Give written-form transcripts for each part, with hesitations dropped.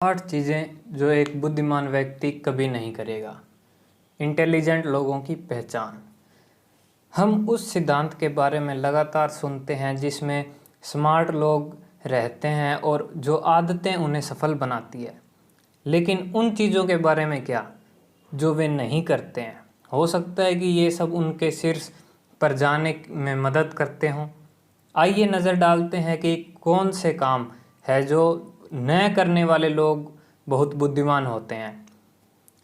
आठ चीज़ें जो एक बुद्धिमान व्यक्ति कभी नहीं करेगा। इंटेलिजेंट लोगों की पहचान। हम उस सिद्धांत के बारे में लगातार सुनते हैं जिसमें स्मार्ट लोग रहते हैं और जो आदतें उन्हें सफल बनाती है, लेकिन उन चीज़ों के बारे में क्या जो वे नहीं करते हैं। हो सकता है कि ये सब उनके शीर्ष पर जाने में मदद करते हों। आइए नज़र डालते हैं कि कौन से काम है जो न करने वाले लोग बहुत बुद्धिमान होते हैं।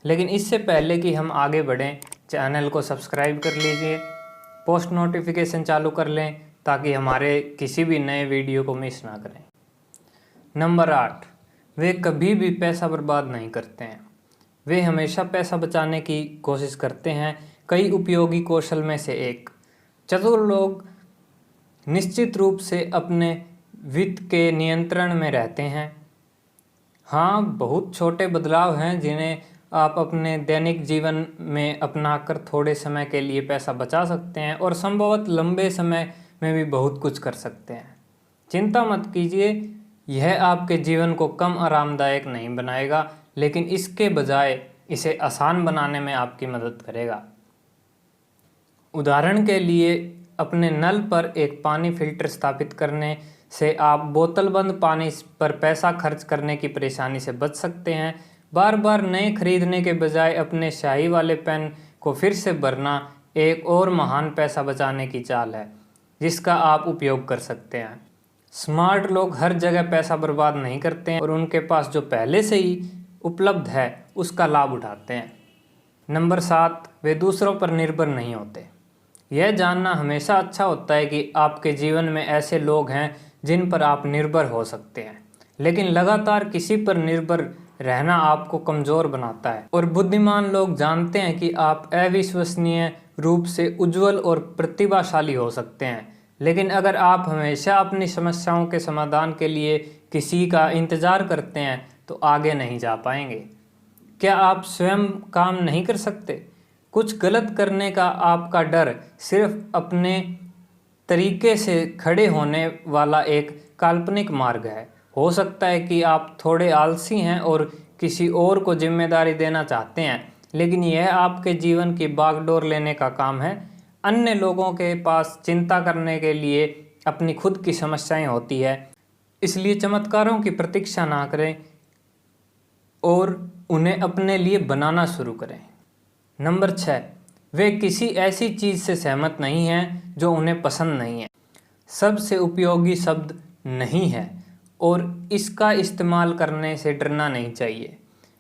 लेकिन इससे पहले कि हम आगे बढ़ें, चैनल को सब्सक्राइब कर लीजिए, पोस्ट नोटिफिकेशन चालू कर लें ताकि हमारे किसी भी नए वीडियो को मिस ना करें। नंबर 8, वे कभी भी पैसा बर्बाद नहीं करते हैं। वे हमेशा पैसा बचाने की कोशिश करते हैं। कई उपयोगी कौशल में से एक। चतुर लोग निश्चित रूप से अपने वित्त के नियंत्रण में रहते हैं। हाँ, बहुत छोटे बदलाव हैं जिन्हें आप अपने दैनिक जीवन में अपनाकर थोड़े समय के लिए पैसा बचा सकते हैं और संभवतः लंबे समय में भी बहुत कुछ कर सकते हैं। चिंता मत कीजिए, यह आपके जीवन को कम आरामदायक नहीं बनाएगा, लेकिन इसके बजाय इसे आसान बनाने में आपकी मदद करेगा। उदाहरण के लिए, अपने नल पर एक पानी फिल्टर स्थापित करने से आप बोतलबंद पानी पर पैसा खर्च करने की परेशानी से बच सकते हैं। बार बार नए खरीदने के बजाय अपने स्याही वाले पेन को फिर से भरना एक और महान पैसा बचाने की चाल है जिसका आप उपयोग कर सकते हैं। स्मार्ट लोग हर जगह पैसा बर्बाद नहीं करते हैं और उनके पास जो पहले से ही उपलब्ध है उसका लाभ उठाते हैं। नंबर 7, वे दूसरों पर निर्भर नहीं होते। यह जानना हमेशा अच्छा होता है कि आपके जीवन में ऐसे लोग हैं जिन पर आप निर्भर हो सकते हैं, लेकिन लगातार किसी पर निर्भर रहना आपको कमज़ोर बनाता है। और बुद्धिमान लोग जानते हैं कि आप अविश्वसनीय रूप से उज्जवल और प्रतिभाशाली हो सकते हैं, लेकिन अगर आप हमेशा अपनी समस्याओं के समाधान के लिए किसी का इंतज़ार करते हैं तो आगे नहीं जा पाएंगे। क्या आप स्वयं काम नहीं कर सकते? कुछ गलत करने का आपका डर सिर्फ अपने तरीके से खड़े होने वाला एक काल्पनिक मार्ग है। हो सकता है कि आप थोड़े आलसी हैं और किसी और को जिम्मेदारी देना चाहते हैं, लेकिन यह आपके जीवन की बागडोर लेने का काम है। अन्य लोगों के पास चिंता करने के लिए अपनी खुद की समस्याएं होती है, इसलिए चमत्कारों की प्रतीक्षा ना करें और उन्हें अपने लिए बनाना शुरू करें। नंबर 6, वे किसी ऐसी चीज़ से सहमत नहीं हैं जो उन्हें पसंद नहीं है। सबसे उपयोगी शब्द नहीं है और इसका इस्तेमाल करने से डरना नहीं चाहिए।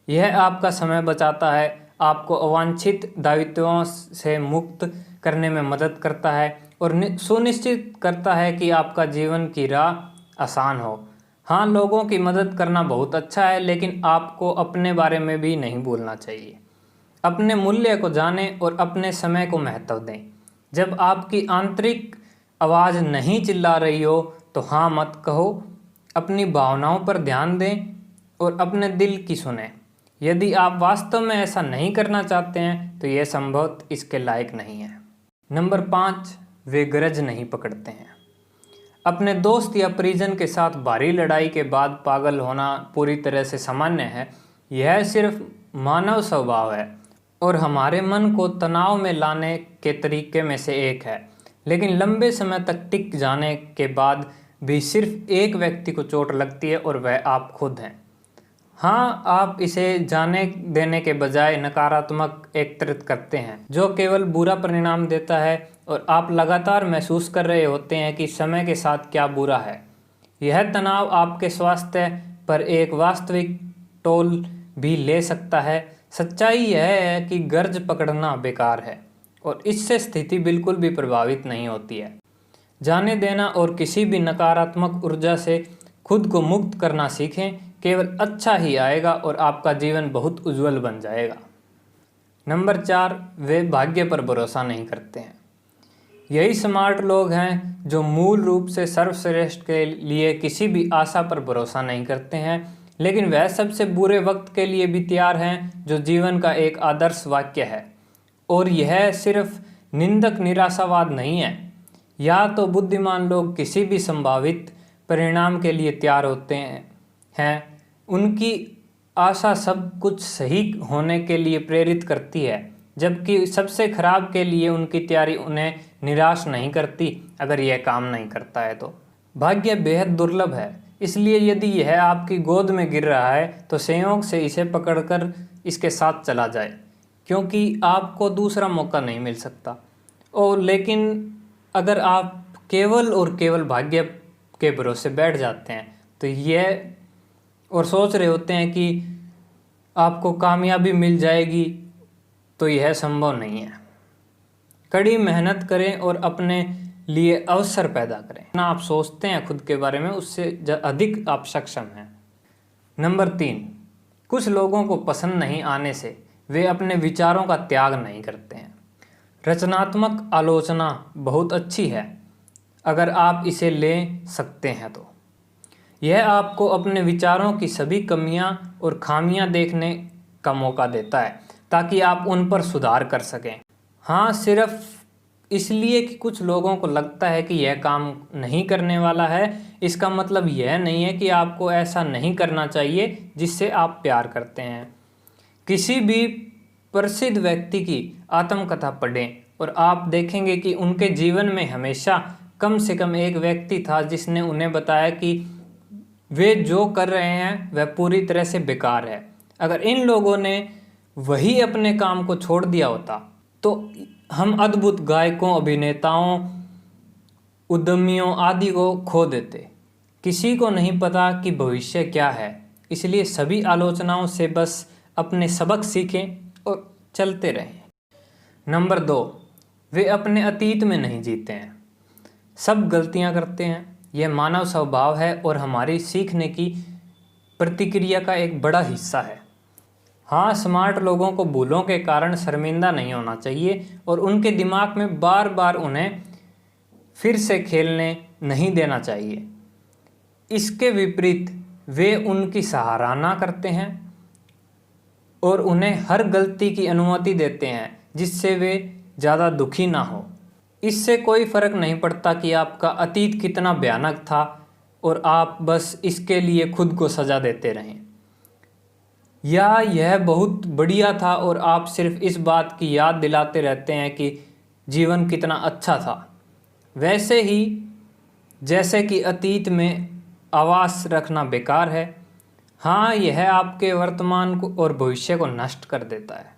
यह आपका समय बचाता है, आपको अवांछित दायित्वों से मुक्त करने में मदद करता है और सुनिश्चित करता है कि आपका जीवन की राह आसान हो। हाँ, लोगों की मदद करना बहुत अच्छा है, लेकिन आपको अपने बारे में भी नहीं भूलना चाहिए। अपने मूल्य को जानें और अपने समय को महत्व दें। जब आपकी आंतरिक आवाज़ नहीं चिल्ला रही हो तो हाँ मत कहो। अपनी भावनाओं पर ध्यान दें और अपने दिल की सुनें। यदि आप वास्तव में ऐसा नहीं करना चाहते हैं तो यह संभवतः इसके लायक नहीं है। नंबर 5, वे गरज नहीं पकड़ते हैं। अपने दोस्त या परिजन के साथ भारी लड़ाई के बाद पागल होना पूरी तरह से सामान्य है। यह सिर्फ मानव स्वभाव है और हमारे मन को तनाव में लाने के तरीके में से एक है, लेकिन लंबे समय तक टिक जाने के बाद भी सिर्फ एक व्यक्ति को चोट लगती है और वह आप खुद हैं। हाँ, आप इसे जाने देने के बजाय नकारात्मक एकत्रित करते हैं जो केवल बुरा परिणाम देता है और आप लगातार महसूस कर रहे होते हैं कि समय के साथ क्या बुरा है। यह तनाव आपके स्वास्थ्य पर एक वास्तविक टोल भी ले सकता है। सच्चाई यह है कि गर्ज पकड़ना बेकार है और इससे स्थिति बिल्कुल भी प्रभावित नहीं होती है। जाने देना और किसी भी नकारात्मक ऊर्जा से खुद को मुक्त करना सीखें। केवल अच्छा ही आएगा और आपका जीवन बहुत उज्जवल बन जाएगा। नंबर 4, वे भाग्य पर भरोसा नहीं करते हैं। यही स्मार्ट लोग हैं जो मूल रूप से सर्वश्रेष्ठ के लिए किसी भी आशा पर भरोसा नहीं करते हैं, लेकिन वह सबसे बुरे वक्त के लिए भी तैयार हैं, जो जीवन का एक आदर्श वाक्य है। और यह सिर्फ निंदक निराशावाद नहीं है। या तो बुद्धिमान लोग किसी भी संभावित परिणाम के लिए तैयार होते हैं, उनकी आशा सब कुछ सही होने के लिए प्रेरित करती है, जबकि सबसे खराब के लिए उनकी तैयारी उन्हें निराश नहीं करती अगर यह काम नहीं करता है तो। भाग्य बेहद दुर्लभ है, इसलिए यदि यह आपकी गोद में गिर रहा है तो संयोग से इसे पकड़कर इसके साथ चला जाए, क्योंकि आपको दूसरा मौका नहीं मिल सकता। और लेकिन अगर आप केवल और केवल भाग्य के भरोसे बैठ जाते हैं तो यह और सोच रहे होते हैं कि आपको कामयाबी मिल जाएगी, तो यह संभव नहीं है। कड़ी मेहनत करें और अपने लिए अवसर पैदा करें। जितना आप सोचते हैं खुद के बारे में उससे अधिक आप सक्षम हैं। नंबर 3, कुछ लोगों को पसंद नहीं आने से वे अपने विचारों का त्याग नहीं करते हैं। रचनात्मक आलोचना बहुत अच्छी है अगर आप इसे ले सकते हैं तो। यह आपको अपने विचारों की सभी कमियां और खामियां देखने का मौका देता है ताकि आप उन पर सुधार कर सकें। हाँ, सिर्फ इसलिए कि कुछ लोगों को लगता है कि यह काम नहीं करने वाला है, इसका मतलब यह नहीं है कि आपको ऐसा नहीं करना चाहिए जिससे आप प्यार करते हैं। किसी भी प्रसिद्ध व्यक्ति की आत्मकथा पढ़ें और आप देखेंगे कि उनके जीवन में हमेशा कम से कम एक व्यक्ति था जिसने उन्हें बताया कि वे जो कर रहे हैं वह पूरी तरह से बेकार है। अगर इन लोगों ने वही अपने काम को छोड़ दिया होता तो हम अद्भुत गायकों, अभिनेताओं, उद्यमियों आदि को खो देते। किसी को नहीं पता कि भविष्य क्या है, इसलिए सभी आलोचनाओं से बस अपने सबक सीखें और चलते रहें। नंबर 2, वे अपने अतीत में नहीं जीते हैं। सब गलतियां करते हैं, यह मानव स्वभाव है और हमारी सीखने की प्रतिक्रिया का एक बड़ा हिस्सा है। हाँ, स्मार्ट लोगों को भूलों के कारण शर्मिंदा नहीं होना चाहिए और उनके दिमाग में बार बार उन्हें फिर से खेलने नहीं देना चाहिए। इसके विपरीत वे उनकी सराहना करते हैं और उन्हें हर गलती की अनुमति देते हैं जिससे वे ज़्यादा दुखी ना हो। इससे कोई फ़र्क नहीं पड़ता कि आपका अतीत कितना भयानक था और आप बस इसके लिए खुद को सज़ा देते रहें, या यह बहुत बढ़िया था और आप सिर्फ इस बात की याद दिलाते रहते हैं कि जीवन कितना अच्छा था। वैसे ही जैसे कि अतीत में आवास रखना बेकार है, हाँ, यह आपके वर्तमान को और भविष्य को नष्ट कर देता है।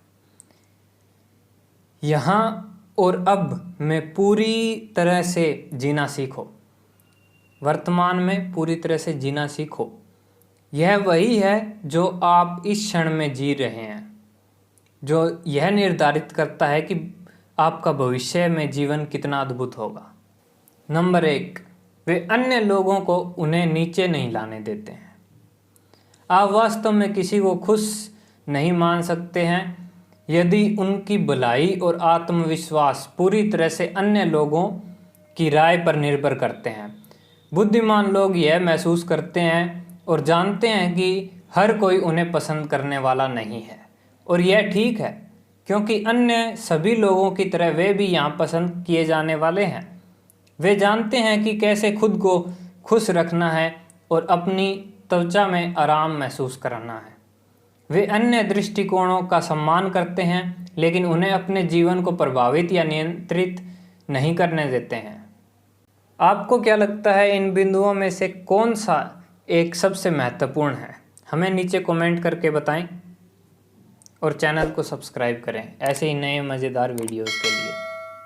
यहाँ और अब में पूरी तरह से जीना सीखो। वर्तमान में पूरी तरह से जीना सीखो। यह वही है जो आप इस क्षण में जी रहे हैं, जो यह निर्धारित करता है कि आपका भविष्य में जीवन कितना अद्भुत होगा। नंबर 1, वे अन्य लोगों को उन्हें नीचे नहीं लाने देते हैं। आप वास्तव में किसी को खुश नहीं मान सकते हैं यदि उनकी भलाई और आत्मविश्वास पूरी तरह से अन्य लोगों की राय पर निर्भर करते हैं। बुद्धिमान लोग यह महसूस करते हैं और जानते हैं कि हर कोई उन्हें पसंद करने वाला नहीं है, और यह ठीक है क्योंकि अन्य सभी लोगों की तरह वे भी यहाँ पसंद किए जाने वाले हैं। वे जानते हैं कि कैसे खुद को खुश रखना है और अपनी त्वचा में आराम महसूस करना है। वे अन्य दृष्टिकोणों का सम्मान करते हैं लेकिन उन्हें अपने जीवन को प्रभावित या नियंत्रित नहीं करने देते हैं। आपको क्या लगता है, इन बिंदुओं में से कौन सा एक सबसे महत्वपूर्ण है? हमें नीचे कमेंट करके बताएं और चैनल को सब्सक्राइब करें ऐसे ही नए मज़ेदार वीडियोस के लिए।